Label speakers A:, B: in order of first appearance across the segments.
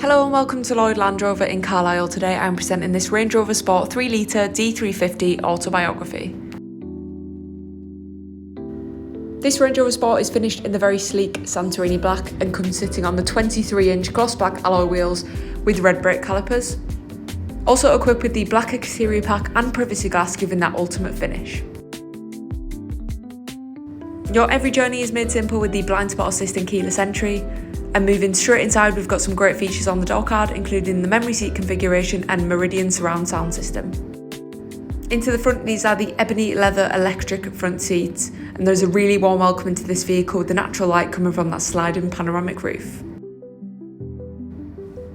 A: Hello and welcome to Lloyd Land Rover in Carlisle. Today I'm presenting this Range Rover Sport 3.0 D350 Autobiography. This Range Rover Sport is finished in the very sleek Santorini Black and comes sitting on the 23-inch gloss black alloy wheels with red brake calipers. Also equipped with the black exterior pack and privacy glass, giving that ultimate finish. Your every journey is made simple with the blind spot assist and keyless entry. And moving straight inside, we've got some great features on the door card, including the memory seat configuration and Meridian surround sound system. Into the front, these are the ebony leather electric front seats, and there's a really warm welcome into this vehicle with the natural light coming from that sliding panoramic roof.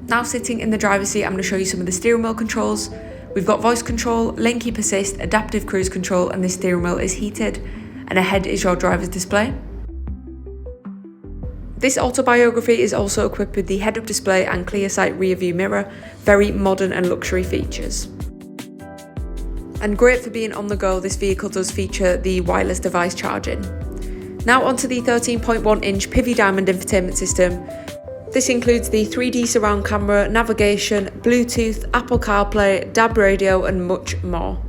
A: Now sitting in the driver's seat, I'm going to show you some of the steering wheel controls. We've got voice control, lane keep assist, adaptive cruise control, and the steering wheel is heated, and ahead is your driver's display. This Autobiography is also equipped with the head-up display and clear sight rear view mirror, very modern and luxury features. And great for being on the go, this vehicle does feature the wireless device charging. Now onto the 13.1-inch Pivi Diamond infotainment system. This includes the 3D surround camera, navigation, Bluetooth, Apple CarPlay, DAB radio and much more.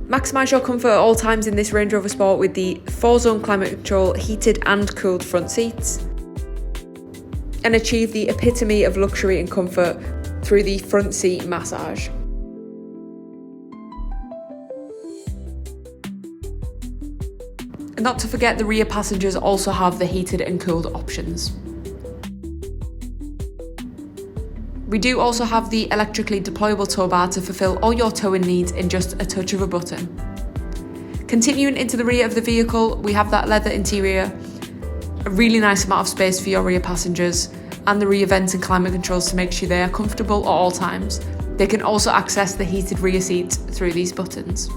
A: Maximise your comfort at all times in this Range Rover Sport with the 4-zone climate control, heated and cooled front seats, and achieve the epitome of luxury and comfort through the front seat massage. And not to forget, the rear passengers also have the heated and cooled options. We do also have the electrically deployable Towbar to fulfill all your towing needs in just a touch of a button. Continuing into the rear of the vehicle, we have that leather interior, a really nice amount of space for your rear passengers, and the rear vents and climate controls to make sure they are comfortable at all times. They can also access the heated rear seats through these buttons.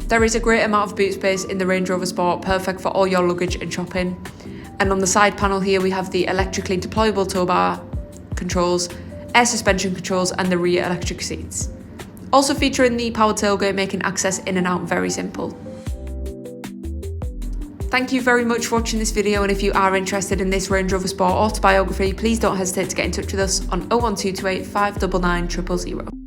A: There is a great amount of boot space in the Range Rover Sport, perfect for all your luggage and shopping. And on the side panel here, we have the electrically deployable Towbar controls, air suspension controls, and the rear electric seats. Also featuring the power tailgate, making access in and out very simple. Thank you very much for watching this video, and if you are interested in this Range Rover Sport Autobiography, please don't hesitate to get in touch with us on 01228 599 000.